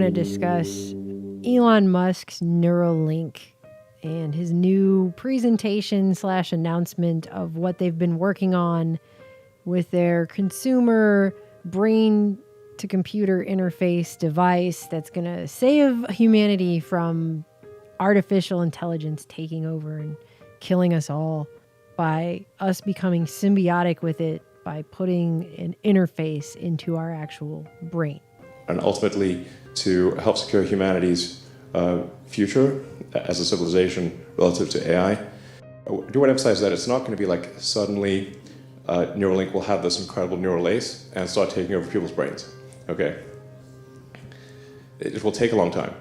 to discuss Elon Musk's Neuralink and his new presentation / announcement of what they've been working on with their consumer brain to computer interface device that's going to save humanity from artificial intelligence taking over and killing us all by us becoming symbiotic with it by putting an interface into our actual brain. And ultimately to help secure humanity's future as a civilization relative to AI. I do want to emphasize that it's not going to be like suddenly Neuralink will have this incredible neural lace and start taking over people's brains. Okay? It will take a long time.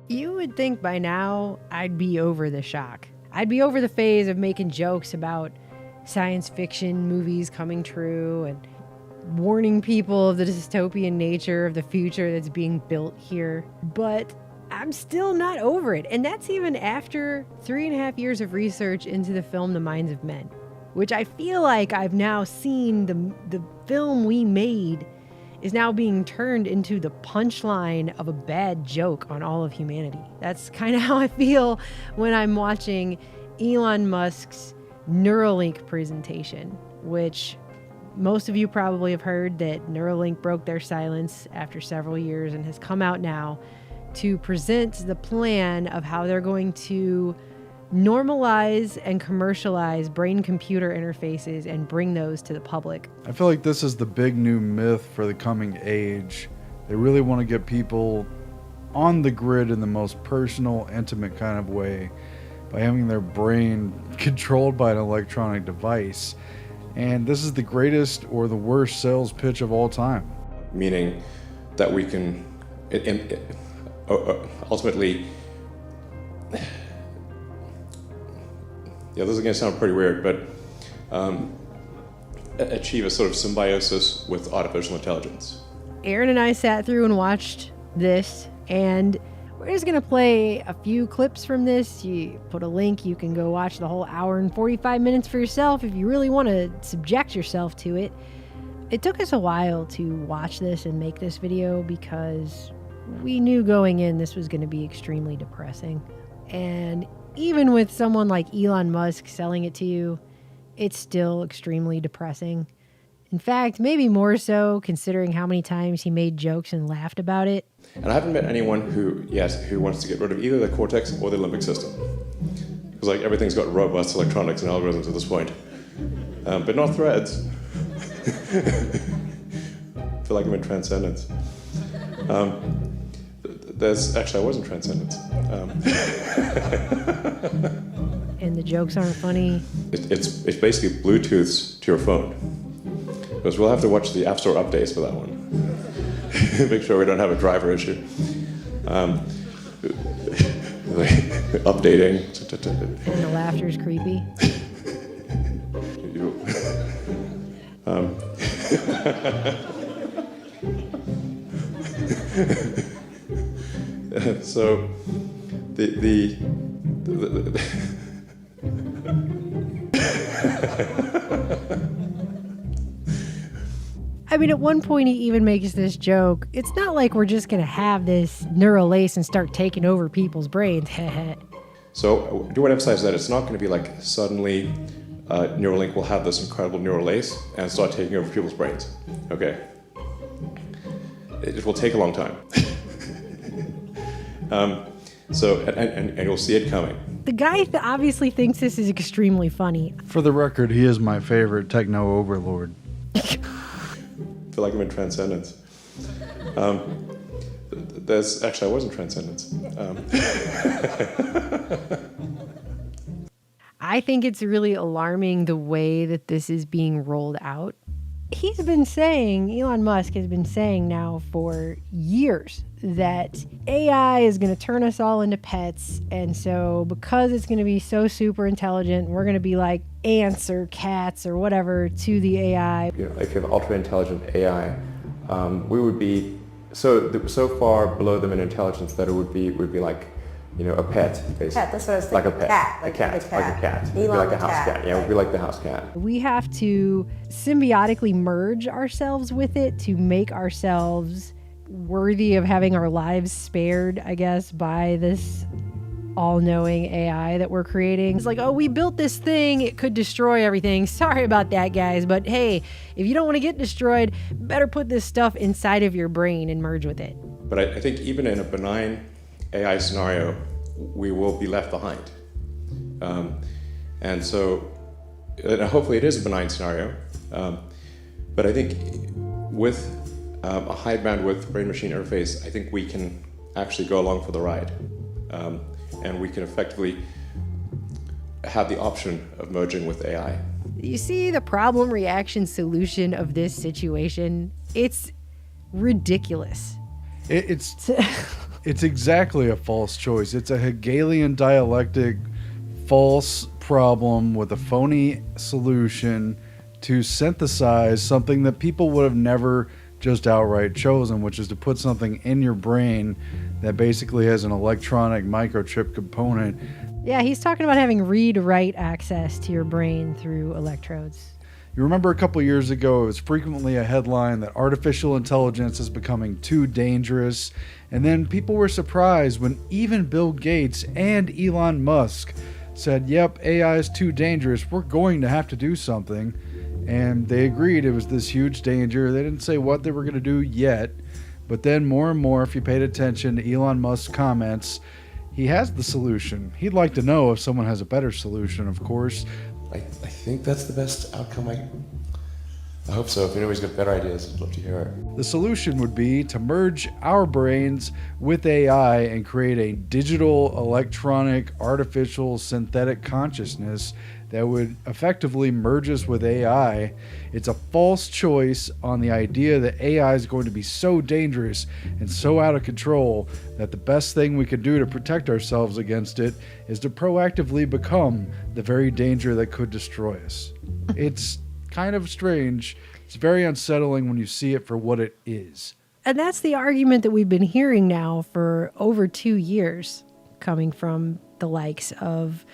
You would think by now I'd be over the shock. I'd be over the phase of making jokes about science fiction movies coming true and warning people of the dystopian nature of the future that's being built here. But I'm still not over it. And that's even after 3.5 years of research into the film The Minds of Men, which I feel like I've now seen the film we made is now being turned into the punchline of a bad joke on all of humanity. That's kind of how I feel when I'm watching Elon Musk's Neuralink presentation, which most of you probably have heard that Neuralink broke their silence after several years and has come out now to present the plan of how they're going to normalize and commercialize brain-computer interfaces and bring those to the public. I feel like this is the big new myth for the coming age. They really want to get people on the grid in the most personal, intimate kind of way by having their brain controlled by an electronic device. And this is the greatest or the worst sales pitch of all time. Meaning that we can ultimately, this is going to sound pretty weird, but achieve a sort of symbiosis with artificial intelligence. Aaron and I sat through and watched this, and we're just going to play a few clips from this. You put a link, you can go watch the whole hour and 45 minutes for yourself if you really want to subject yourself to it. It took us a while to watch this and make this video because we knew going in this was going to be extremely depressing. And even with someone like Elon Musk selling it to you, it's still extremely depressing. In fact, maybe more so considering how many times he made jokes and laughed about it. And I haven't met anyone who wants to get rid of either the cortex or the limbic system. Because like everything's got robust electronics and algorithms at this point. But not threads. I feel like I'm in Transcendence. I was in Transcendence. And the jokes aren't funny. It's basically Bluetooths to your phone. Because we'll have to watch the App Store updates for that one. Make sure we don't have a driver issue. Updating. And the laughter's creepy. So the I mean, at one point he even makes this joke. It's not like we're just going to have this neural lace and start taking over people's brains. So I do want to emphasize that it's not going to be like suddenly Neuralink will have this incredible neural lace and start taking over people's brains. Okay? It will take a long time. And you'll see it coming. The guy obviously thinks this is extremely funny. For the record, he is my favorite techno overlord. I feel like I'm in Transcendence. I was in Transcendence. I think it's really alarming the way that this is being rolled out. Elon Musk has been saying now for years that AI is going to turn us all into pets. And so because it's going to be so super intelligent, we're going to be like ants or cats or whatever to the AI. If you have ultra intelligent AI, we would be so far below them in intelligence that it would be like, a pet, basically. Pet, that's what I was thinking. Like a pet. Cat. Like a cat. It'd be like a house cat. Yeah, it would be like the house cat. We have to symbiotically merge ourselves with it to make ourselves worthy of having our lives spared, I guess, by this all-knowing AI that we're creating. It's like, oh, we built this thing, it could destroy everything. Sorry about that, guys, but hey, if you don't want to get destroyed, better put this stuff inside of your brain and merge with it. But I think even in a benign AI scenario, we will be left behind. And so, hopefully it is a benign scenario, but I think with a high bandwidth brain-machine interface, I think we can actually go along for the ride. And we can effectively have the option of merging with AI. You see the problem reaction solution of this situation? It's ridiculous. It's exactly a false choice. It's a Hegelian dialectic false problem with a phony solution to synthesize something that people would have never just outright chosen, which is to put something in your brain that basically has an electronic microchip component. Yeah, he's talking about having read-write access to your brain through electrodes. You remember a couple years ago, it was frequently a headline that artificial intelligence is becoming too dangerous. And then people were surprised when even Bill Gates and Elon Musk said, yep, AI is too dangerous. We're going to have to do something. And they agreed it was this huge danger. They didn't say what they were going to do yet. But then more and more, if you paid attention to Elon Musk's comments, he has the solution. He'd like to know if someone has a better solution, of course. I think that's the best outcome. I hope so. If anybody's got better ideas, I'd love to hear it. The solution would be to merge our brains with AI and create a digital, electronic, artificial, synthetic consciousness that would effectively merge us with AI. It's a false choice on the idea that AI is going to be so dangerous and so out of control that the best thing we could do to protect ourselves against it is to proactively become the very danger that could destroy us. It's kind of strange. It's very unsettling when you see it for what it is. And that's the argument that we've been hearing now for over 2 years, coming from the likes of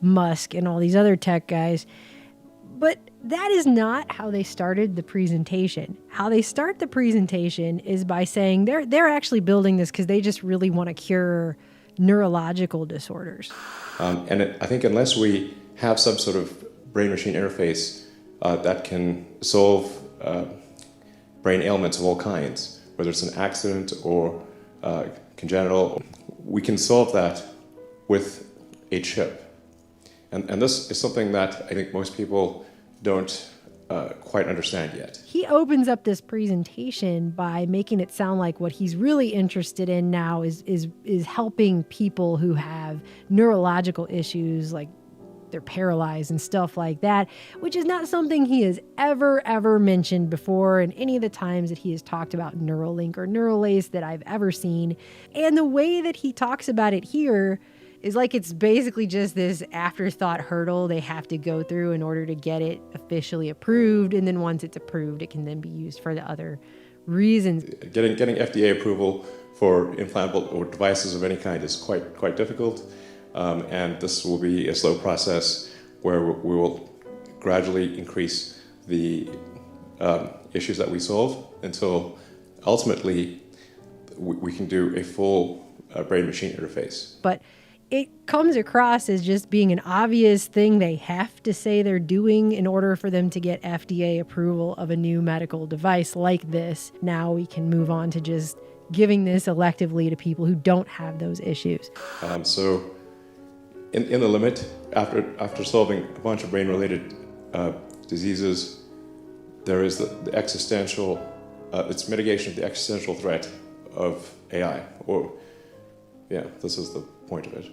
Musk and all these other tech guys. But that is not how they started the presentation. How they start the presentation is by saying they're actually building this because they just really want to cure neurological disorders. I think unless we have some sort of brain-machine interface that can solve brain ailments of all kinds, whether it's an accident or congenital, we can solve that with a chip. And this is something that I think most people don't quite understand yet. He opens up this presentation by making it sound like what he's really interested in now is helping people who have neurological issues, like they're paralyzed and stuff like that, which is not something he has ever mentioned before in any of the times that he has talked about Neuralink or Neuralace that I've ever seen. And the way that he talks about it here is like it's basically just this afterthought hurdle they have to go through in order to get it officially approved. And then once it's approved, it can then be used for the other reasons. Getting FDA approval for implantable or devices of any kind is quite difficult. And this will be a slow process where we will gradually increase the issues that we solve until ultimately we can do a full brain-machine interface. But it comes across as just being an obvious thing they have to say they're doing in order for them to get FDA approval of a new medical device like this. Now we can move on to just giving this electively to people who don't have those issues. So in the limit, after solving a bunch of brain-related diseases, there is the existential, it's mitigation of the existential threat of AI. This is the point of it.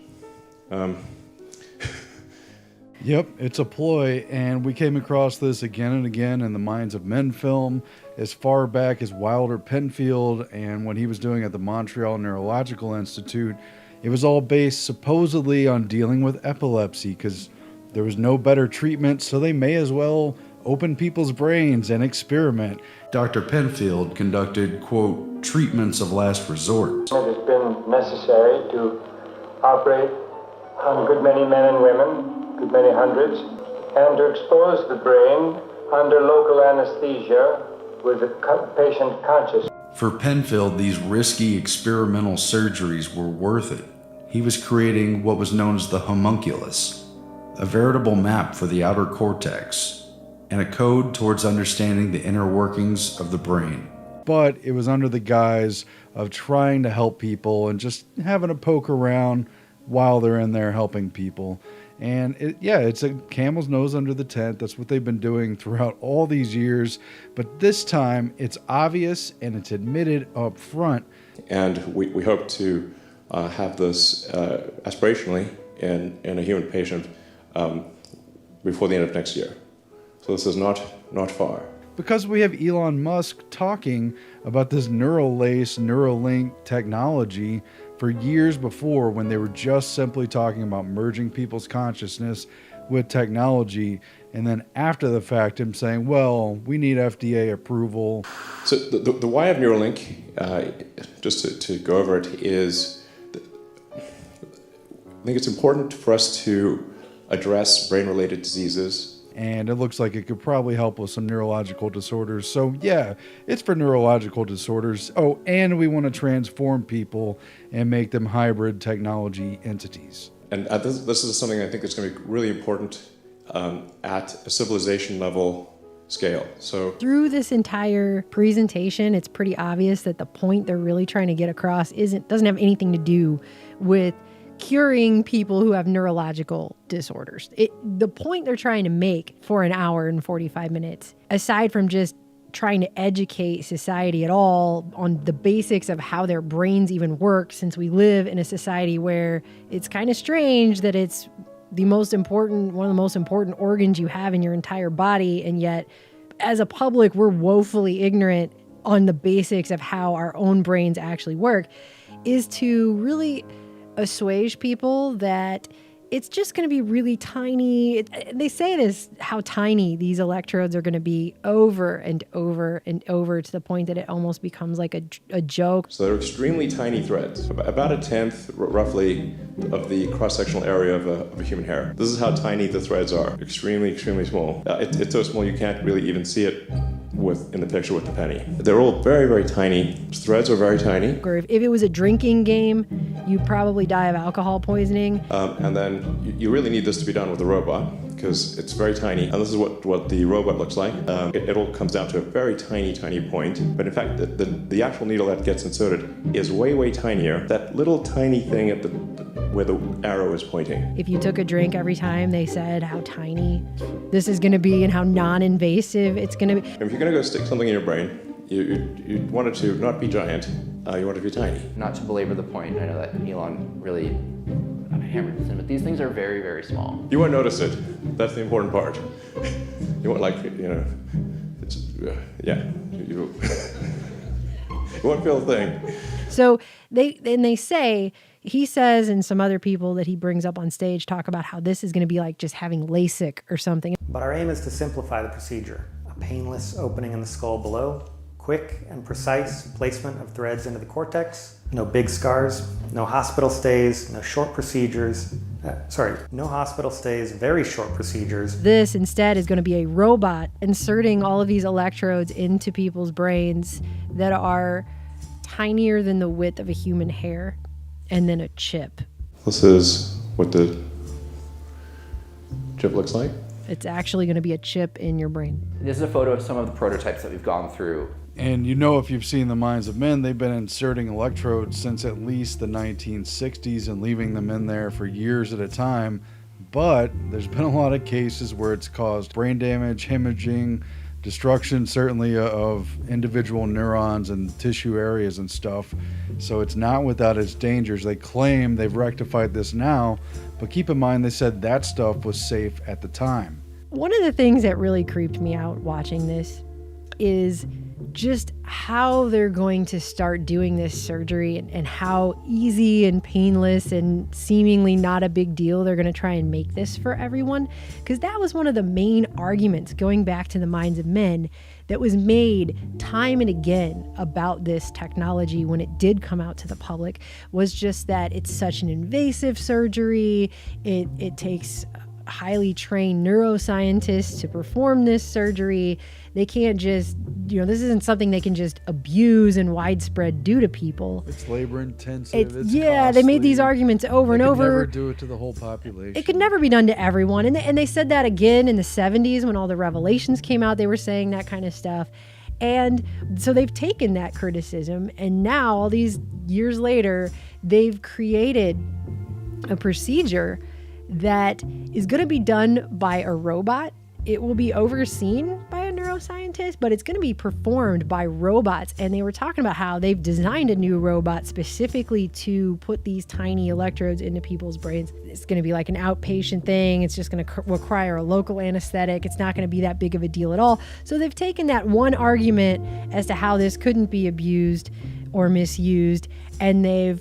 Yep, it's a ploy, and we came across this again and again in the Minds of Men film, as far back as Wilder Penfield and what he was doing at the Montreal Neurological Institute. It was all based supposedly on dealing with epilepsy, because there was no better treatment, so they may as well open people's brains and experiment. Dr. Penfield conducted, quote, treatments of last resort. It has been necessary to operate on a good many men and women, good many hundreds, and to expose the brain under local anesthesia with the patient conscious. For Penfield, these risky experimental surgeries were worth it. He was creating what was known as the homunculus, a veritable map for the outer cortex, and a code towards understanding the inner workings of the brain. But it was under the guise of trying to help people and just having a poke around while they're in there helping people. And it's a camel's nose under the tent. That's what they've been doing throughout all these years. But this time it's obvious and it's admitted up front. And we hope to have this aspirationally in a human patient before the end of next year. So this is not far. Because we have Elon Musk talking about this neural lace, Neuralink technology for years before, when they were just simply talking about merging people's consciousness with technology. And then after the fact, him saying, well, we need FDA approval. So the why of Neuralink, just to go over it, is I think it's important for us to address brain-related diseases. And it looks like it could probably help with some neurological disorders. So yeah, it's for neurological disorders. Oh, and we want to transform people and make them hybrid technology entities. And this is something I think that's going to be really important at a civilization level scale. So through this entire presentation, it's pretty obvious that the point they're really trying to get across doesn't have anything to do with curing people who have neurological disorders. The point they're trying to make for an hour and 45 minutes, aside from just trying to educate society at all on the basics of how their brains even work, since we live in a society where it's kind of strange that it's one of the most important organs you have in your entire body, and yet as a public we're woefully ignorant on the basics of how our own brains actually work, is to really assuage people that it's just going to be really tiny. They say this, how tiny these electrodes are going to be over and over and over, to the point that it almost becomes like a joke. So they're extremely tiny threads, about a tenth roughly of the cross-sectional area of a human hair. This is how tiny the threads are, extremely, extremely small. It's so small you can't really even see it in the picture with the penny. They're all very, very tiny. Threads are very tiny. Or if it was a drinking game, you'd probably die of alcohol poisoning. And then you really need this to be done with a robot, because it's very tiny. And this is what the robot looks like. It all comes down to a very tiny, tiny point. But in fact, the actual needle that gets inserted is way, way tinier. That little tiny thing where the arrow is pointing. If you took a drink every time they said how tiny this is going to be and how non-invasive it's going to be. If you're going to go stick something in your brain, you want it to not be giant, you want it to be tiny. Not to belabor the point, I know that Elon really hammered this in, but these things are very, very small. You won't notice it. That's the important part. You won't you won't feel a thing. So he says, and some other people that he brings up on stage talk about how this is going to be like just having LASIK or something. But our aim is to simplify the procedure. A painless opening in the skull below, quick and precise placement of threads into the cortex, no big scars, no hospital stays, no short procedures. No hospital stays, very short procedures. This instead is going to be a robot inserting all of these electrodes into people's brains that are tinier than the width of a human hair, and then a chip. This is what the chip looks like. It's actually going to be a chip in your brain. This is a photo of some of the prototypes that we've gone through. And if you've seen The Minds of Men, they've been inserting electrodes since at least the 1960s and leaving them in there for years at a time. But there's been a lot of cases where it's caused brain damage, hemorrhaging, destruction certainly of individual neurons and tissue areas and stuff. So it's not without its dangers. They claim they've rectified this now, but keep in mind they said that stuff was safe at the time. One of the things that really creeped me out watching this is just how they're going to start doing this surgery, and how easy and painless and seemingly not a big deal they're going to try and make this for everyone. Because that was one of the main arguments, going back to The Minds of Men, that was made time and again about this technology when it did come out to the public, was just that it's such an invasive surgery. It takes highly trained neuroscientists to perform this surgery. They can't just, this isn't something they can just abuse and widespread do to people. It's labor intensive. It's they made these arguments over and over. They could never do it to the whole population. It could never be done to everyone. And they said that again in the 70s when all the revelations came out. They were saying that kind of stuff. And so they've taken that criticism, and now all these years later, they've created a procedure that is going to be done by a robot. It will be overseen by a neuroscientist, but it's going to be performed by robots. And they were talking about how they've designed a new robot specifically to put these tiny electrodes into people's brains. It's going to be like an outpatient thing. It's just going to require a local anesthetic. It's not going to be that big of a deal at all. So they've taken that one argument as to how this couldn't be abused or misused, and they've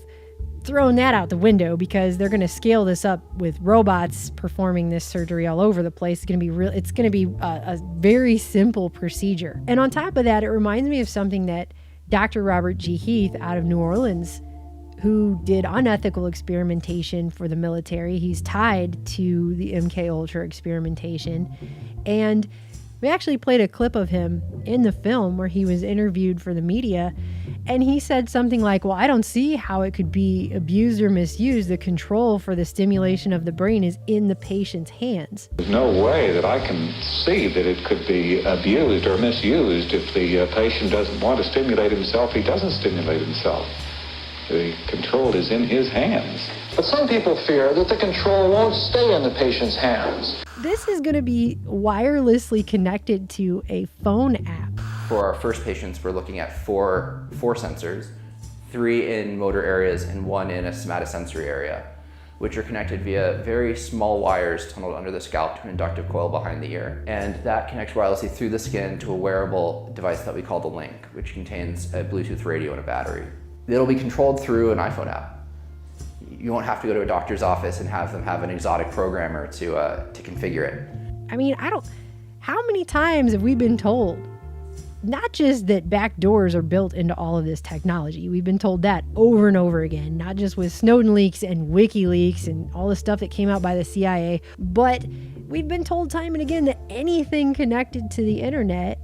thrown that out the window because they're going to scale this up with robots performing this surgery all over the place. It's going to be a very simple procedure. And on top of that, it reminds me of something that Dr. Robert G. Heath out of New Orleans, who did unethical experimentation for the military. He's tied to the MK Ultra experimentation. And we actually played a clip of him in the film where he was interviewed for the media, and he said something like, well, I don't see how it could be abused or misused. The control for the stimulation of the brain is in the patient's hands. There's no way that I can see that it could be abused or misused. If the patient doesn't want to stimulate himself, he doesn't stimulate himself. The control is in his hands. But some people fear that the control won't stay in the patient's hands. This is going to be wirelessly connected to a phone app. For our first patients, we're looking at four sensors, 3 in motor areas and 1 in a somatosensory area, which are connected via very small wires tunneled under the scalp to an inductive coil behind the ear. And that connects wirelessly through the skin to a wearable device that we call the Link, which contains a Bluetooth radio and a battery. It'll be controlled through an iPhone app. You won't have to go to a doctor's office and have them have an exotic programmer to configure it. I mean, how many times have we been told, not just that back doors are built into all of this technology, we've been told that over and over again, not just with Snowden leaks and WikiLeaks and all the stuff that came out by the CIA, but we've been told time and again that anything connected to the internet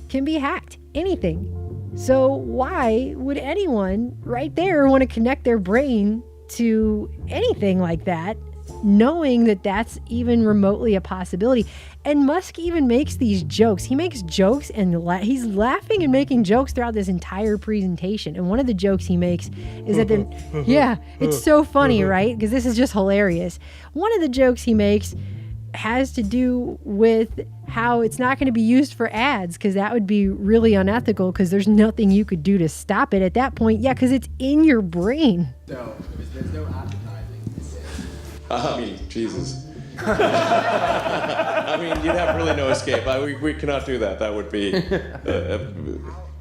can be hacked, anything. So why would anyone right there want to connect their brain to anything like that, knowing that that's even remotely a possibility? And Musk even makes these jokes. He makes jokes and he's laughing and making jokes throughout this entire presentation. And one of the jokes he makes is that it's so funny, right? Because this is just hilarious. One of the jokes he makes has to do with how it's not going to be used for ads, because that would be really unethical, because there's nothing you could do to stop it at that point. Yeah, because it's in your brain. So there's no advertising. I mean, Jesus. I mean, you'd have really no escape. We cannot do that. That would be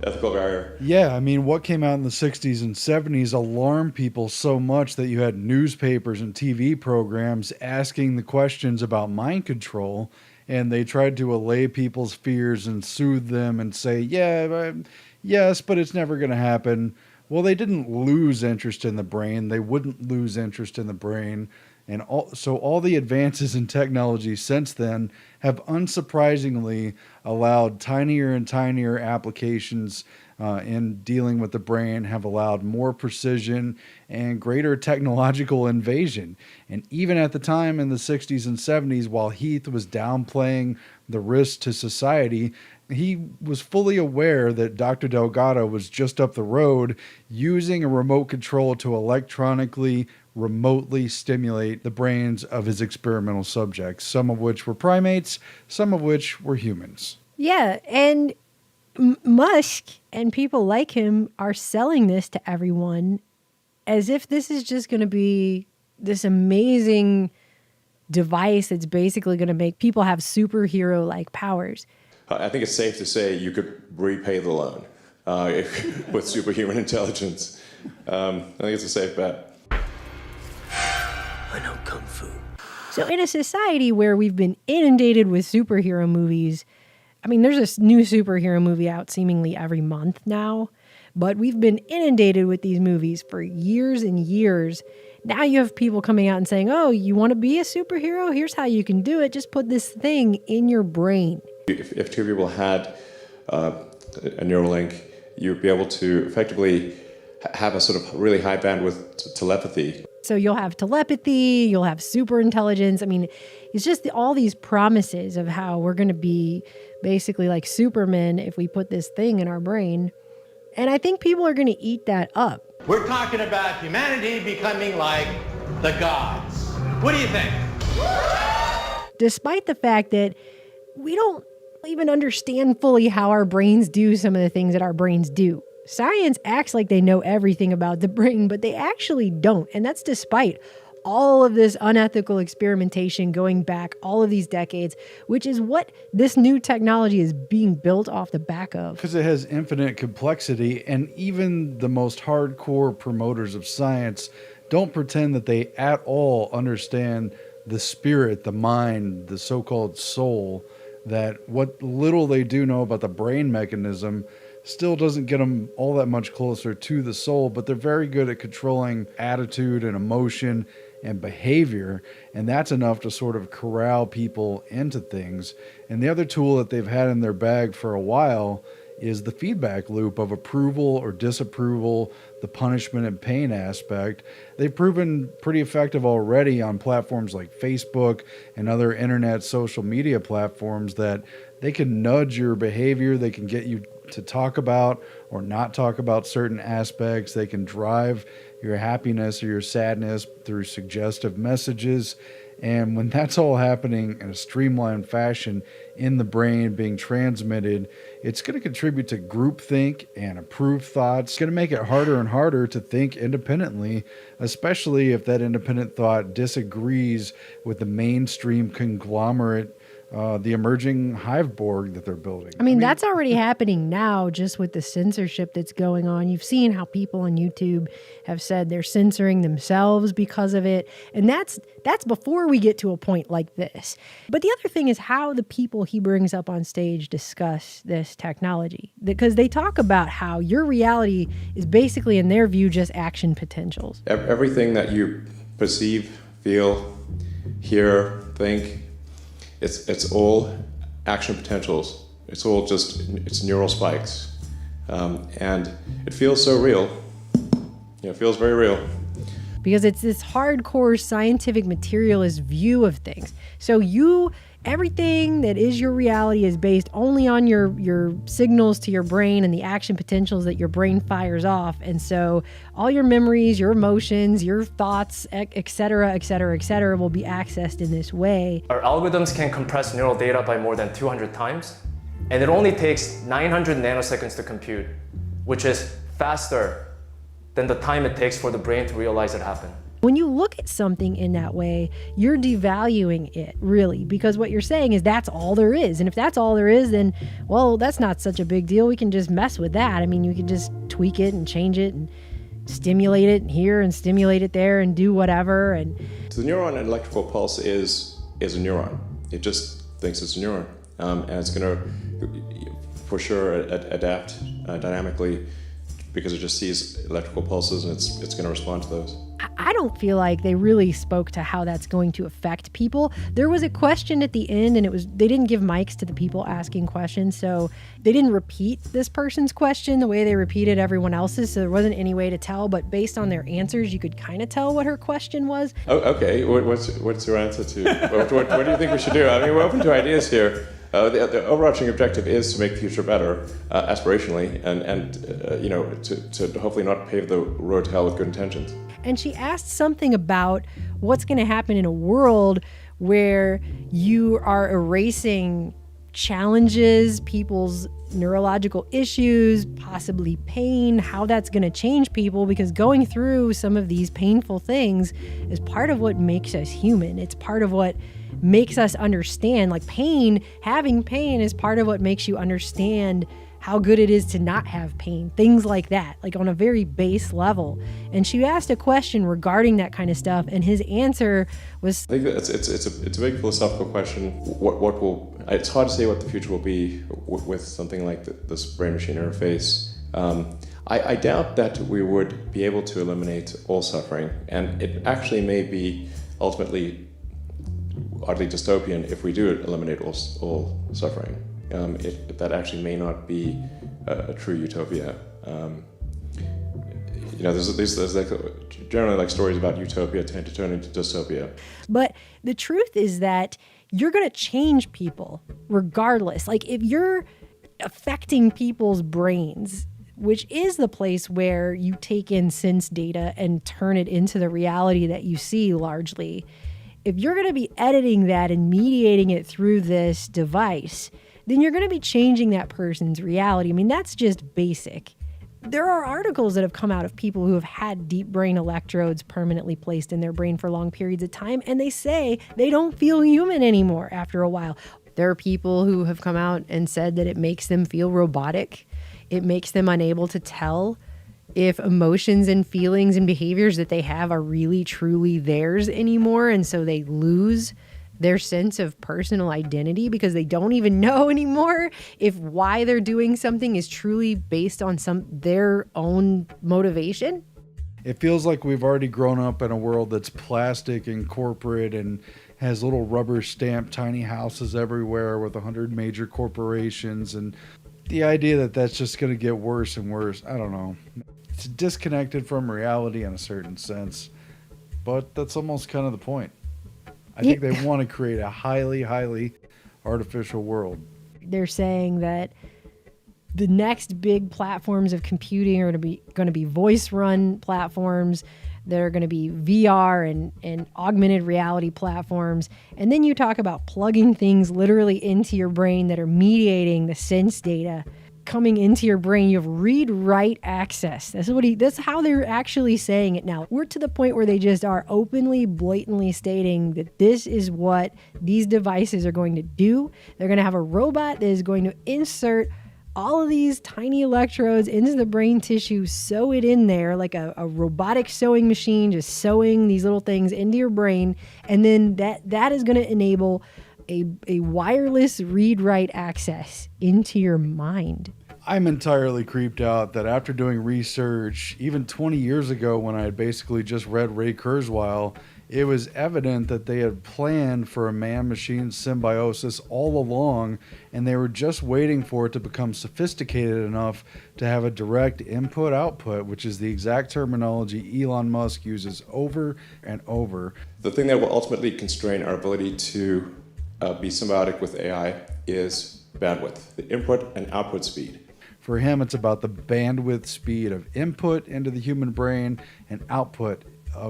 ethical barrier. Yeah, I mean, what came out in the 60s and 70s alarmed people so much that you had newspapers and TV programs asking the questions about mind control, and they tried to allay people's fears and soothe them and say, yes, but it's never going to happen. Well, they didn't lose interest in the brain. They wouldn't lose interest in the brain. And so all the advances in technology since then have unsurprisingly allowed tinier and tinier applications in dealing with the brain, have allowed more precision and greater technological invasion. And even at the time in the 60s and 70s, while Heath was downplaying the risks to society, he was fully aware that Dr. Delgado was just up the road using a remote control to electronically remotely stimulate the brains of his experimental subjects, some of which were primates, some of which were humans. Yeah, and Musk and people like him are selling this to everyone as if this is just going to be this amazing device that's basically going to make people have superhero-like powers. I think it's safe to say you could repay the loan with superhuman intelligence. I think it's a safe bet. I know Kung Fu. So in a society where we've been inundated with superhero movies, I mean, there's a new superhero movie out seemingly every month now, but we've been inundated with these movies for years and years, Now you have people coming out and saying, oh, you want to be a superhero? Here's how you can do it. Just put this thing in your brain. If two people had a neural link, you'd be able to effectively have a sort of really high bandwidth telepathy. So you'll have telepathy, you'll have super intelligence. I mean, it's just all these promises of how we're going to be basically like Superman if we put this thing in our brain. And I think people are going to eat that up. We're talking about humanity becoming like the gods. What do you think? Despite the fact that we don't even understand fully how our brains do some of the things that our brains do. Science acts like they know everything about the brain, but they actually don't. And that's despite all of this unethical experimentation going back all of these decades, which is what this new technology is being built off the back of. Because it has infinite complexity, and even the most hardcore promoters of science don't pretend that they at all understand the spirit, the mind, the so-called soul, that what little they do know about the brain mechanism still doesn't get them all that much closer to the soul, but they're very good at controlling attitude and emotion and behavior, and that's enough to sort of corral people into things. And the other tool that they've had in their bag for a while is the feedback loop of approval or disapproval, the punishment and pain aspect. They've proven pretty effective already on platforms like Facebook and other internet social media platforms that they can nudge your behavior, they can get you to talk about or not talk about certain aspects, they can drive your happiness or your sadness through suggestive messages. And when that's all happening in a streamlined fashion in the brain being transmitted, it's going to contribute to groupthink and approved thoughts. It's going to make it harder and harder to think independently, especially if that independent thought disagrees with the mainstream conglomerate, the emerging hive-borg that they're building. I mean, that's already happening now just with the censorship that's going on. You've seen how people on YouTube have said they're censoring themselves because of it. And that's before we get to a point like this. But the other thing is how the people he brings up on stage discuss this technology. Because they talk about how your reality is basically, in their view, just action potentials. Everything that you perceive, feel, hear, think, it's all action potentials. It's all it's neural spikes. And it feels so real. It feels very real. Because it's this hardcore scientific materialist view of things. So everything that is your reality is based only on your signals to your brain and the action potentials that your brain fires off. And so all your memories, your emotions, your thoughts, et cetera, will be accessed in this way. Our algorithms can compress neural data by more than 200 times, and it only takes 900 nanoseconds to compute, which is faster than the time it takes for the brain to realize it happened. When you look at something in that way, you're devaluing it, really, because what you're saying is that's all there is. And if that's all there is, then, well, that's not such a big deal. We can just mess with that. I mean, you can just tweak it and change it and stimulate it here and stimulate it there and do whatever. And so the neuron and electrical pulse is a neuron. It just thinks it's a neuron. And it's going to, for sure, adapt dynamically because it just sees electrical pulses and it's going to respond to those. I don't feel like they really spoke to how that's going to affect people. There was a question at the end, and they didn't give mics to the people asking questions, so they didn't repeat this person's question the way they repeated everyone else's, so there wasn't any way to tell, but based on their answers, you could kind of tell what her question was. Oh, okay. What's your answer to what do you think we should do? I mean, we're open to ideas here. The overarching objective is to make the future better, aspirationally, and to hopefully not pave the road to hell with good intentions. And she asked something about what's going to happen in a world where you are erasing challenges, people's neurological issues, possibly pain, how that's going to change people, because going through some of these painful things is part of what makes us human. It's part of what makes us understand, like pain, having pain is part of what makes you understand how good it is to not have pain, things like that, like on a very base level. And she asked a question regarding that kind of stuff, and his answer was, I think that it's a big philosophical question. What will, it's hard to say what the future will be with something like this brain-machine interface. I doubt that we would be able to eliminate all suffering, and it actually may be ultimately oddly dystopian if we do eliminate all suffering. That actually may not be a true utopia. There's like generally like stories about utopia tend to turn into dystopia. But the truth is that you're going to change people regardless. Like if you're affecting people's brains, which is the place where you take in sense data and turn it into the reality that you see largely. If you're going to be editing that and mediating it through this device, then you're going to be changing that person's reality. I mean, that's just basic. There are articles that have come out of people who have had deep brain electrodes permanently placed in their brain for long periods of time, and they say they don't feel human anymore after a while. There are people who have come out and said that it makes them feel robotic. It makes them unable to tell if emotions and feelings and behaviors that they have are really, truly theirs anymore. And so they lose their sense of personal identity because they don't even know anymore if why they're doing something is truly based on their own motivation. It feels like we've already grown up in a world that's plastic and corporate and has little rubber stamped tiny houses everywhere with 100 major corporations. And the idea that that's just going to get worse and worse, I don't know. It's disconnected from reality in a certain sense, but that's almost kind of the point. I think they want to create a highly, highly artificial world. They're saying that the next big platforms of computing are going to be voice-run platforms. They're going to be VR and augmented reality platforms. And then you talk about plugging things literally into your brain that are mediating the sense data coming into your brain. You have read-write access. That's how they're actually saying it now. We're to the point where they just are openly, blatantly stating that this is what these devices are going to do. They're going to have a robot that is going to insert all of these tiny electrodes into the brain tissue, sew it in there like a robotic sewing machine, just sewing these little things into your brain. And then that is going to enable a wireless read-write access into your mind. I'm entirely creeped out that after doing research, even 20 years ago when I had basically just read Ray Kurzweil, it was evident that they had planned for a man-machine symbiosis all along, and they were just waiting for it to become sophisticated enough to have a direct input-output, which is the exact terminology Elon Musk uses over and over. The thing that will ultimately constrain our ability to be symbiotic with AI is bandwidth, the input and output speed. For him, it's about the bandwidth speed of input into the human brain and output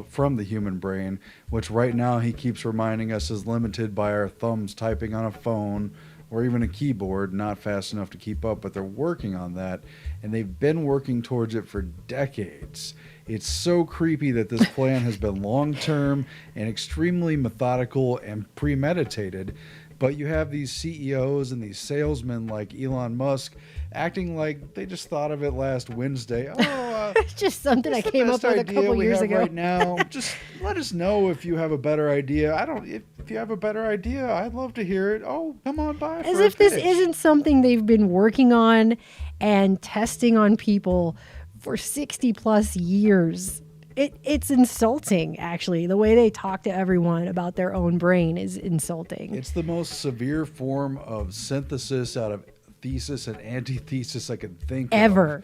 from the human brain, which right now he keeps reminding us is limited by our thumbs typing on a phone or even a keyboard, not fast enough to keep up, but they're working on that, and they've been working towards it for decades. It's so creepy that this plan has been long-term and extremely methodical and premeditated, but you have these CEOs and these salesmen like Elon Musk acting like they just thought of it last Wednesday. It's just something I came up with a couple years ago. Right now, just let us know if you have a better idea. If you have a better idea, I'd love to hear it. Oh, come on by. As if this isn't something they've been working on and testing on people for 60 plus years. It's insulting, actually. The way they talk to everyone about their own brain is insulting. It's the most severe form of synthesis out of thesis and antithesis I could think ever.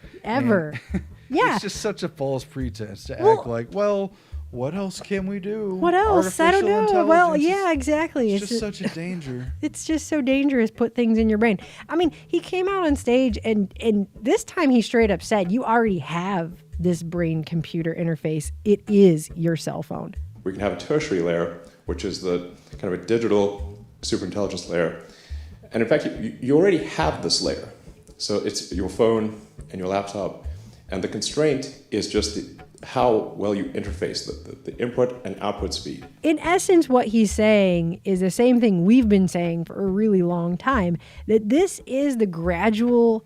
Yeah. It's just such a false pretense to act like, well, what else can we do? What else? I don't know. Well, yeah, exactly. It's just such a danger. It's just so dangerous. Put things in your brain. I mean, he came out on stage and this time he straight up said, you already have this brain computer interface. It is your cell phone. We can have a tertiary layer, which is the kind of a digital superintelligence layer. And in fact, you already have this layer. So it's your phone and your laptop. And the constraint is just how well you interface the input and output speed. In essence, what he's saying is the same thing we've been saying for a really long time, that this is the gradual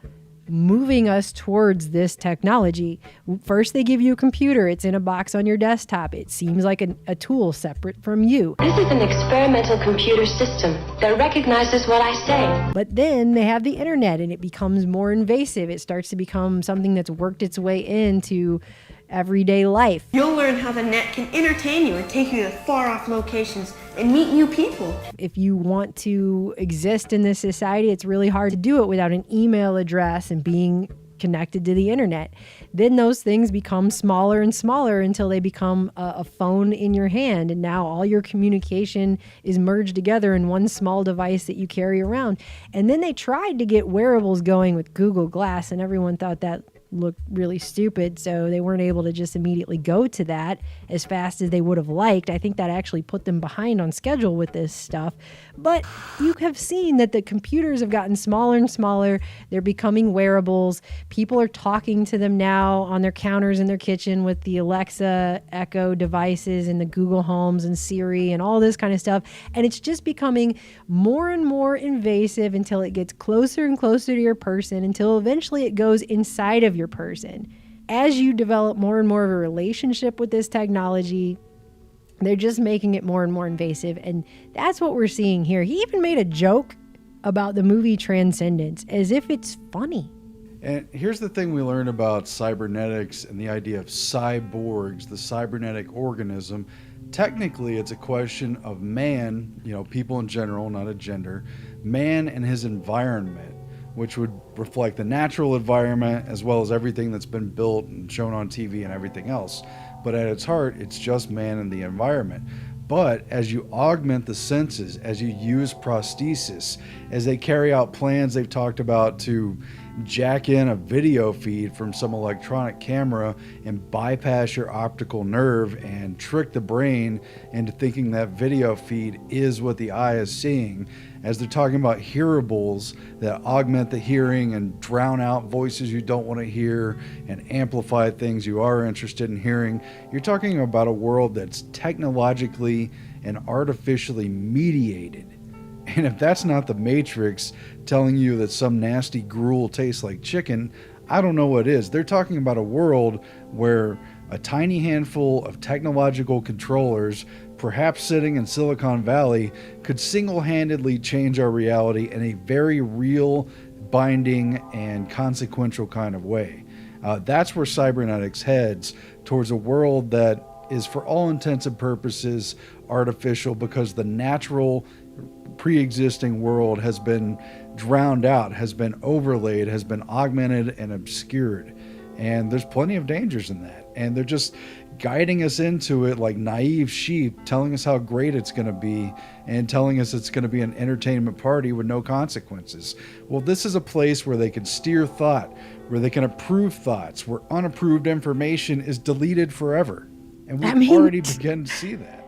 moving us towards this technology. First, they give you a computer. It's in a box on your desktop. It seems like a tool separate from you. This is an experimental computer system that recognizes what I say. But then they have the internet, and it becomes more invasive. It starts to become something that's worked its way into everyday life. You'll learn how the net can entertain you and take you to far-off locations and meet new people. If you want to exist in this society, it's really hard to do it without an email address and being connected to the internet. Then those things become smaller and smaller until they become a phone in your hand. And now all your communication is merged together in one small device that you carry around. And then they tried to get wearables going with Google Glass, and everyone thought that looked really stupid, so they weren't able to just immediately go to that as fast as they would have liked. I think that actually put them behind on schedule with this stuff. But you have seen that the computers have gotten smaller and smaller. They're becoming wearables. People are talking to them now on their counters in their kitchen with the Alexa, Echo devices and the Google Homes and Siri and all this kind of stuff. And it's just becoming more and more invasive until it gets closer and closer to your person, until eventually it goes inside of your person. As you develop more and more of a relationship with this technology, they're just making it more and more invasive. And that's what we're seeing here. He even made a joke about the movie Transcendence as if it's funny. And here's the thing we learn about cybernetics and the idea of cyborgs, the cybernetic organism. Technically, it's a question of man, people in general, not a gender, man and his environment, which would reflect the natural environment as well as everything that's been built and shown on TV and everything else. But at its heart, it's just man and the environment. But as you augment the senses, as you use prosthesis, as they carry out plans they've talked about to jack in a video feed from some electronic camera and bypass your optical nerve and trick the brain into thinking that video feed is what the eye is seeing, as they're talking about hearables that augment the hearing and drown out voices you don't want to hear and amplify things you are interested in hearing. You're talking about a world that's technologically and artificially mediated. And if that's not the Matrix telling you that some nasty gruel tastes like chicken, I don't know what is. They're talking about a world where a tiny handful of technological controllers, perhaps sitting in Silicon Valley, could single-handedly change our reality in a very real, binding, and consequential kind of way. That's where cybernetics heads, towards a world that is, for all intents and purposes, artificial, because the natural pre-existing world has been drowned out, has been overlaid, has been augmented and obscured. And there's plenty of dangers in that. And they're just guiding us into it like naive sheep, telling us how great it's going to be and telling us it's going to be an entertainment party with no consequences. Well, this is a place where they can steer thought, where they can approve thoughts, where unapproved information is deleted forever. And we've already begun to see that.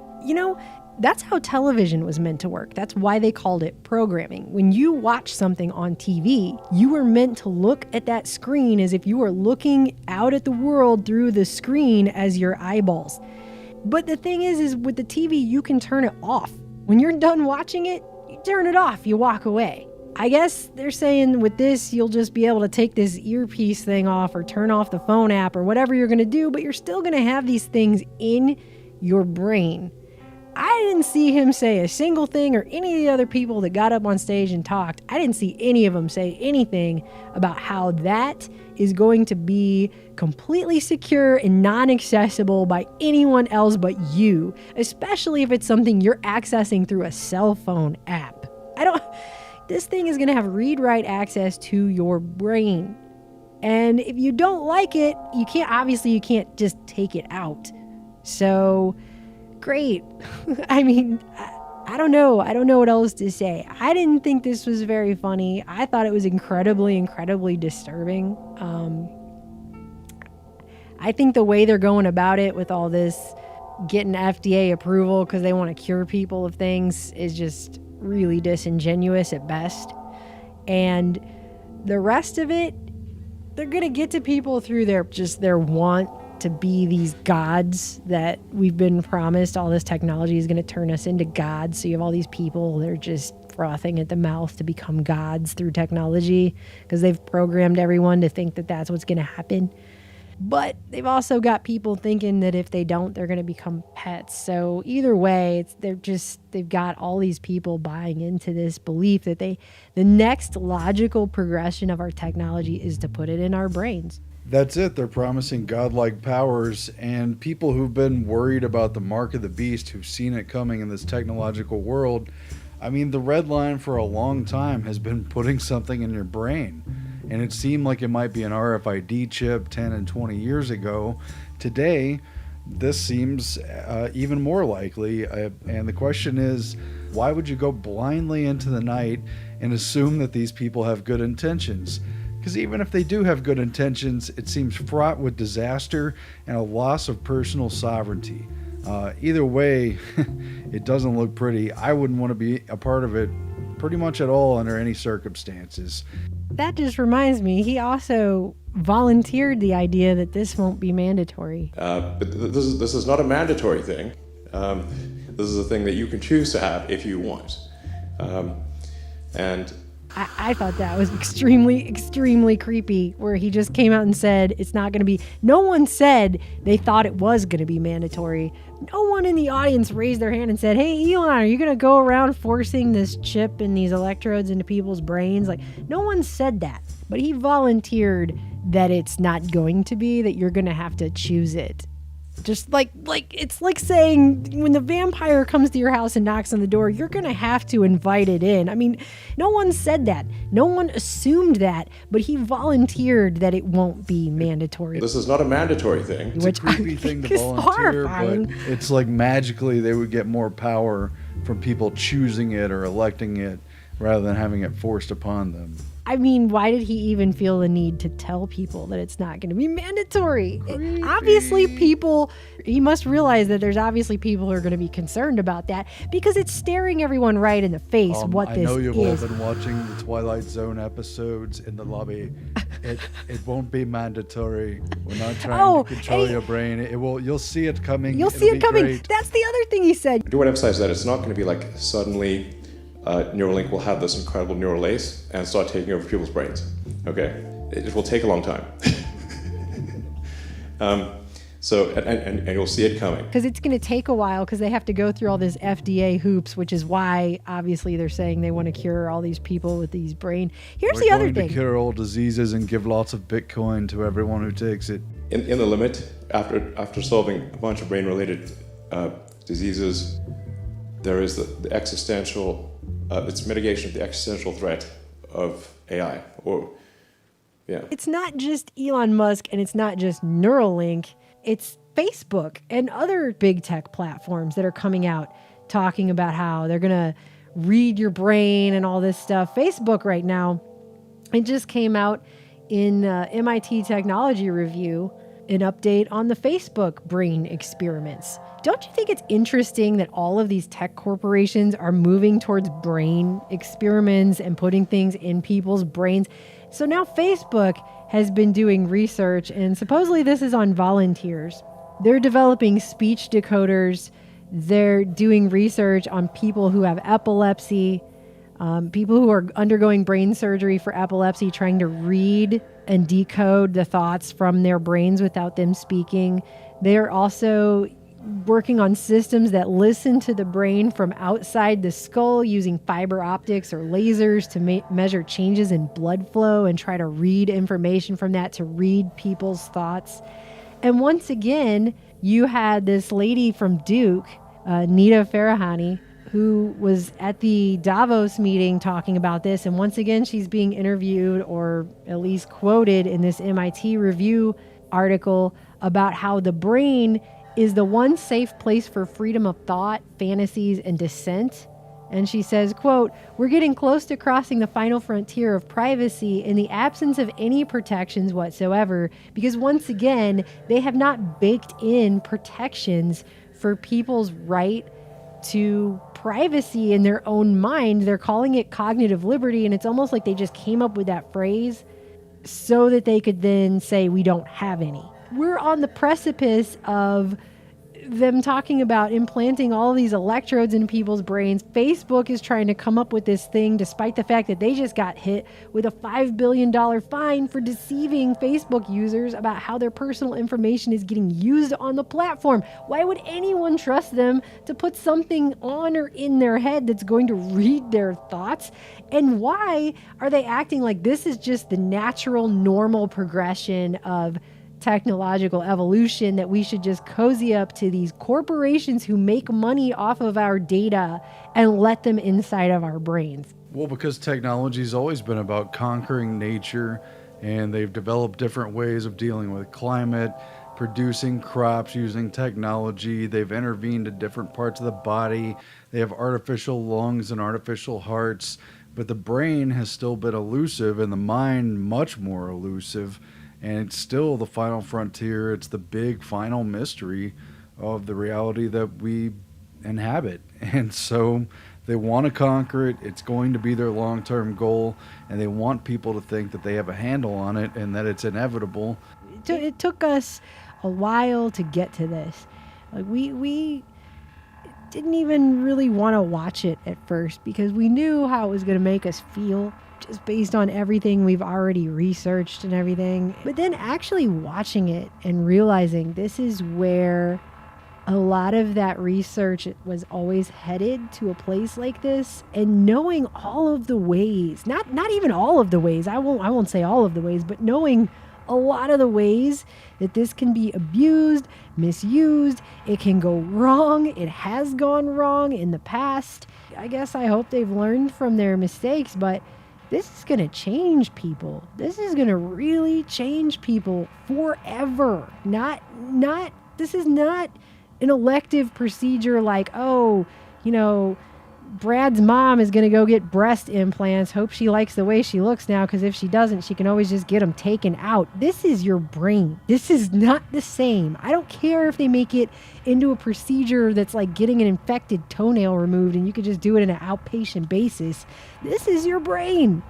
That's how television was meant to work. That's why they called it programming. When you watch something on TV, you were meant to look at that screen as if you were looking out at the world through the screen as your eyeballs. But the thing is with the TV, you can turn it off. When you're done watching it, you turn it off, you walk away. I guess they're saying with this, you'll just be able to take this earpiece thing off or turn off the phone app or whatever you're going to do, but you're still going to have these things in your brain. I didn't see him say a single thing, or any of the other people that got up on stage and talked. I didn't see any of them say anything about how that is going to be completely secure and non-accessible by anyone else but you, especially if it's something you're accessing through a cell phone app. This thing is going to have read-write access to your brain. And if you don't like it, you can't just take it out. So great. I don't know. I don't know what else to say. I didn't think this was very funny. I thought it was incredibly, incredibly disturbing. I think the way they're going about it with all this getting FDA approval because they want to cure people of things is just really disingenuous at best. And the rest of it, they're going to get to people through their want to be these gods that we've been promised. All this technology is going to turn us into gods. So you have all these people that are just frothing at the mouth to become gods through technology because they've programmed everyone to think that that's what's going to happen. But they've also got people thinking that if they don't, they're going to become pets. So either way, they've got all these people buying into this belief that the next logical progression of our technology is to put it in our brains. That's it. They're promising godlike powers, and people who've been worried about the mark of the beast, who've seen it coming in this technological world, I mean, the red line for a long time has been putting something in your brain. And it seemed like it might be an RFID chip 10 and 20 years ago. Today, this seems even more likely. And the question is, why would you go blindly into the night and assume that these people have good intentions? Because even if they do have good intentions, it seems fraught with disaster and a loss of personal sovereignty. Either way, it doesn't look pretty. I wouldn't want to be a part of it pretty much at all under any circumstances. That just reminds me, he also volunteered the idea that this won't be mandatory. But this is not a mandatory thing. This is a thing that you can choose to have if you want. And I thought that was extremely, extremely creepy, where he just came out and said it's not going to be. No one said they thought it was going to be mandatory. No one in the audience raised their hand and said, hey, Elon, are you going to go around forcing this chip and these electrodes into people's brains? Like, no one said that. But he volunteered that it's not going to be, that you're going to have to choose it. Just like it's like saying when the vampire comes to your house and knocks on the door, you're going to have to invite it in. I mean, no one said that. No one assumed that, but he volunteered that it won't be mandatory. This is not a mandatory thing. It's a creepy thing to volunteer, but it's like magically they would get more power from people choosing it or electing it rather than having it forced upon them. I mean, why did he even feel the need to tell people that it's not going to be mandatory? Obviously, he must realize that there's obviously people who are going to be concerned about that because it's staring everyone right in the face what this is. I know you've all been watching the Twilight Zone episodes in the lobby. It won't be mandatory. We're not trying to control your brain. You'll see it coming. You'll see it coming. Great. That's the other thing he said. I do want to emphasize that it's not going to be like suddenly Neuralink will have this incredible neural lace and start taking over people's brains. Okay, it will take a long time. And you'll see it coming. Because it's going to take a while because they have to go through all this FDA hoops, which is why obviously they're saying they want to cure all these people with these brain. Here's the other thing. We're going to cure all diseases and give lots of Bitcoin to everyone who takes it. In the limit, after solving a bunch of brain-related diseases, there is the existential. It's mitigation of the existential threat of AI. It's not just Elon Musk and it's not just Neuralink. It's Facebook and other big tech platforms that are coming out talking about how they're going to read your brain and all this stuff. Facebook right now, it just came out in MIT Technology Review, an update on the Facebook brain experiments. Don't you think it's interesting that all of these tech corporations are moving towards brain experiments and putting things in people's brains? So now Facebook has been doing research, and supposedly this is on volunteers. They're developing speech decoders. They're doing research on people who have epilepsy, people who are undergoing brain surgery for epilepsy, trying to read and decode the thoughts from their brains without them speaking. They're also working on systems that listen to the brain from outside the skull using fiber optics or lasers to measure changes in blood flow and try to read information from that to read people's thoughts. And once again, you had this lady from Duke, Nita Farahany, who was at the Davos meeting talking about this. And once again, she's being interviewed or at least quoted in this MIT Review article about how the brain is the one safe place for freedom of thought, fantasies, and dissent. And she says, quote, "We're getting close to crossing the final frontier of privacy in the absence of any protections whatsoever, because once again, they have not baked in protections for people's right to privacy in their own mind. They're calling it cognitive liberty, and it's almost like they just came up with that phrase so that they could then say we don't have any." We're on the precipice of them talking about implanting all these electrodes in people's brains. Facebook is trying to come up with this thing despite the fact that they just got hit with a $5 billion fine for deceiving Facebook users about how their personal information is getting used on the platform. Why would anyone trust them to put something on or in their head that's going to read their thoughts? And why are they acting like this is just the natural, normal progression of technological evolution, that we should just cozy up to these corporations who make money off of our data and let them inside of our brains? Well, because technology's always been about conquering nature, and they've developed different ways of dealing with climate, producing crops using technology. They've intervened in different parts of the body. They have artificial lungs and artificial hearts, but the brain has still been elusive, and the mind much more elusive. And it's still the final frontier. It's the big final mystery of the reality that we inhabit. And so they want to conquer it. It's going to be their long-term goal. And they want people to think that they have a handle on it and that it's inevitable. It took us a while to get to this. Like we didn't even really want to watch it at first because we knew how it was going to make us feel, just based on everything we've already researched and everything. But then actually watching it and realizing this is where a lot of that research was always headed, to a place like this, and knowing all of the ways, not even all of the ways, I won't say all of the ways, but knowing a lot of the ways that this can be abused, misused, it can go wrong, it has gone wrong in the past. I guess I hope they've learned from their mistakes, but this is going to change people. This is going to really change people forever. This is not an elective procedure like, oh, Brad's mom is going to go get breast implants. Hope she likes the way she looks now, because if she doesn't, she can always just get them taken out. This is your brain. This is not the same. I don't care if they make it into a procedure that's like getting an infected toenail removed and you could just do it on an outpatient basis. This is your brain.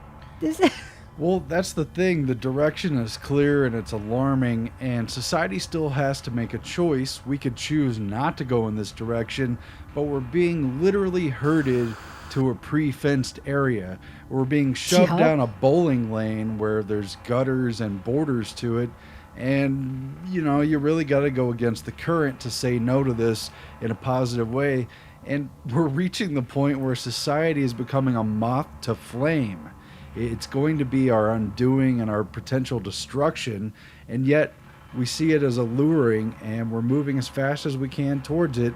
Well, that's the thing. The direction is clear and it's alarming, and society still has to make a choice. We could choose not to go in this direction, but we're being literally herded to a pre-fenced area. We're being shoved down a bowling lane where there's gutters and borders to it. And, you really got to go against the current to say no to this in a positive way. And we're reaching the point where society is becoming a moth to flame. It's going to be our undoing and our potential destruction, and yet we see it as alluring, and we're moving as fast as we can towards it,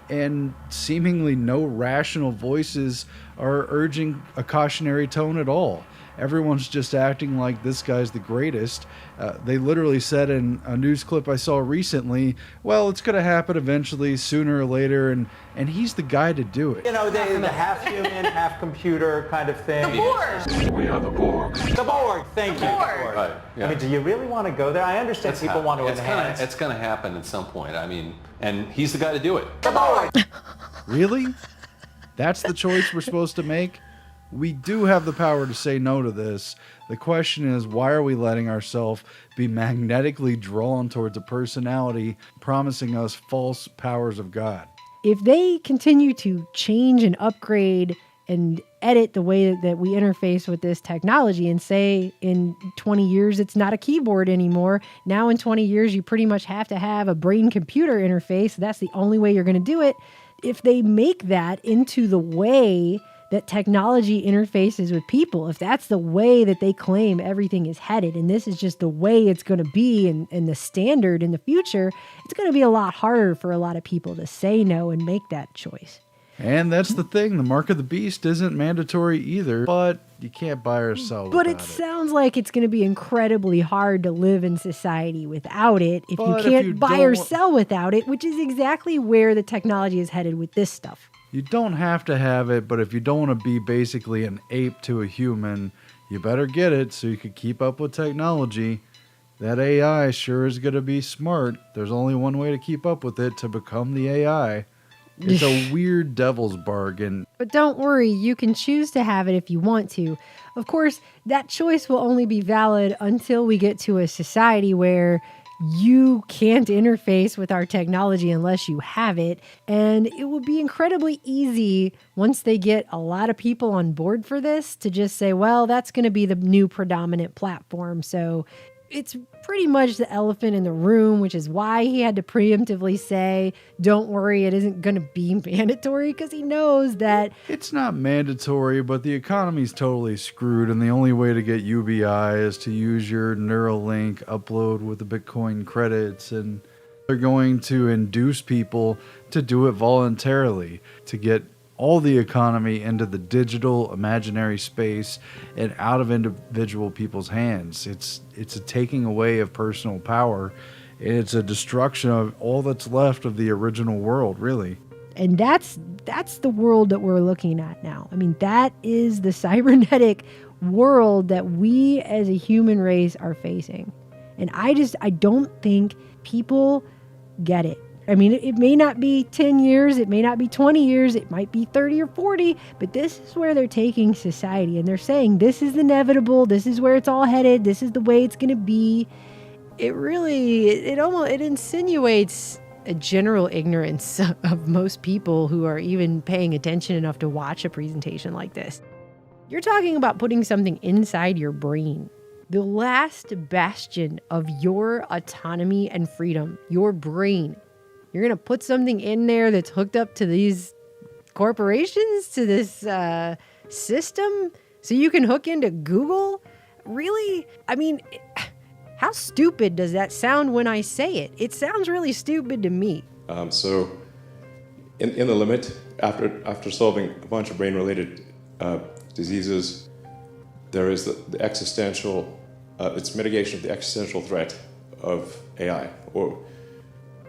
and seemingly no rational voices are urging a cautionary tone at all. Everyone's just acting like this guy's the greatest. They literally said in a news clip I saw recently, well, it's going to happen eventually, sooner or later, and he's the guy to do it. The half human, half computer kind of thing. The Borg. We are the Borg. The Borg, thank you. Borg. Right, yeah. I mean, do you really want to go there? I understand people want to enhance. It's going to happen at some point. I mean, and he's the guy to do it. The Borg. Really? That's the choice we're supposed to make? We do have the power to say no to this. The question is, why are we letting ourselves be magnetically drawn towards a personality promising us false powers of God? If they continue to change and upgrade and edit the way that we interface with this technology, and say in 20 years it's not a keyboard anymore, now in 20 years you pretty much have to have a brain-computer interface, that's the only way you're going to do it. If they make that into the way that technology interfaces with people, if that's the way that they claim everything is headed, and this is just the way it's going to be and the standard in the future, it's going to be a lot harder for a lot of people to say no and make that choice. And that's the thing. The mark of the beast isn't mandatory either, but you can't buy or sell But without it sounds like it's going to be incredibly hard to live in society without it if But you if can't you buy or don't- sell without it, which is exactly where the technology is headed with this stuff. You don't have to have it, but if you don't want to be basically an ape to a human, you better get it so you can keep up with technology. That AI sure is going to be smart. There's only one way to keep up with it, to become the AI. It's a weird devil's bargain. But don't worry, you can choose to have it if you want to. Of course, that choice will only be valid until we get to a society where you can't interface with our technology unless you have it. And it will be incredibly easy once they get a lot of people on board for this to just say, well, that's going to be the new predominant platform. So it's pretty much the elephant in the room, which is why he had to preemptively say, don't worry, it isn't going to be mandatory, because he knows that it's not mandatory, but the economy's totally screwed, and the only way to get UBI is to use your Neuralink upload with the Bitcoin credits, and they're going to induce people to do it voluntarily to get all the economy into the digital imaginary space and out of individual people's hands. It's a taking away of personal power. It's a destruction of all that's left of the original world, really. And that's the world that we're looking at now. I mean, that is the cybernetic world that we as a human race are facing. And I don't think people get it. I mean, it may not be 10 years, it may not be 20 years, it might be 30 or 40, but this is where they're taking society, and they're saying this is inevitable, this is where it's all headed, this is the way it's going to be. It really, it insinuates a general ignorance of most people who are even paying attention enough to watch a presentation like this. You're talking about putting something inside your brain. The last bastion of your autonomy and freedom, your brain. You're going to put something in there that's hooked up to these corporations, to this system, so you can hook into Google? Really? I mean, how stupid does that sound when I say it? It sounds really stupid to me. So, in the limit, after solving a bunch of brain-related diseases, there is the existential, it's mitigation of the existential threat of AI, or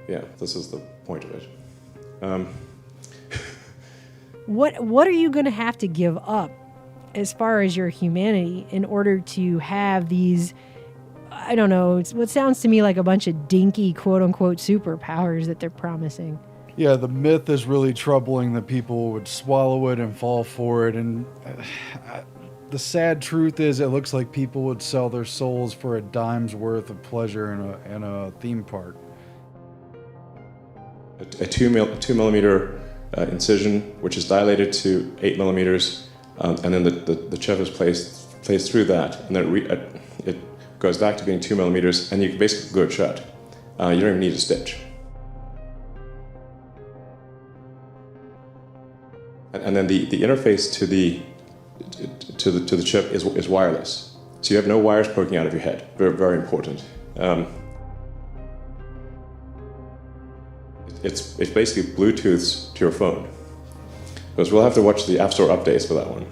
yeah, this is the point of it. What are you going to have to give up as far as your humanity in order to have these, I don't know, it's what sounds to me like a bunch of dinky quote-unquote superpowers that they're promising? Yeah, the myth is really troubling that people would swallow it and fall for it. And the sad truth is it looks like people would sell their souls for a dime's worth of pleasure in a theme park. A 2 millimeter incision, which is dilated to 8 millimeters, and then the chip is placed through that, and then it goes back to being 2 millimeters, and you can basically glue it shut. You don't even need a stitch. And then the interface to the chip is wireless, so you have no wires poking out of your head. Very, very important. It's basically Bluetooth to your phone. Because we'll have to watch the App Store updates for that one.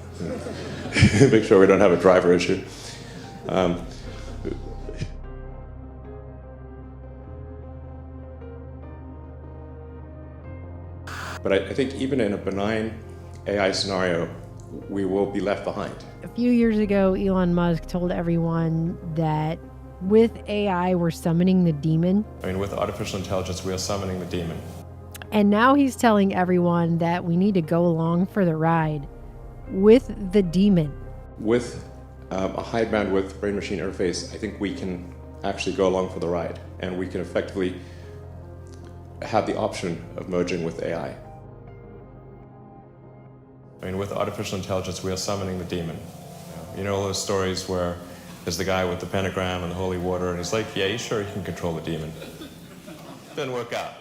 Make sure we don't have a driver issue. But I think even in a benign AI scenario, we will be left behind. A few years ago, Elon Musk told everyone that with AI, we're summoning the demon. I mean, with artificial intelligence, we are summoning the demon. And now he's telling everyone that we need to go along for the ride with the demon. With a high bandwidth brain-machine interface, I think we can actually go along for the ride, and we can effectively have the option of merging with AI. I mean, with artificial intelligence, we are summoning the demon. You know all those stories where there's the guy with the pentagram and the holy water, and he's like, yeah, you sure you can control the demon? Didn't work out.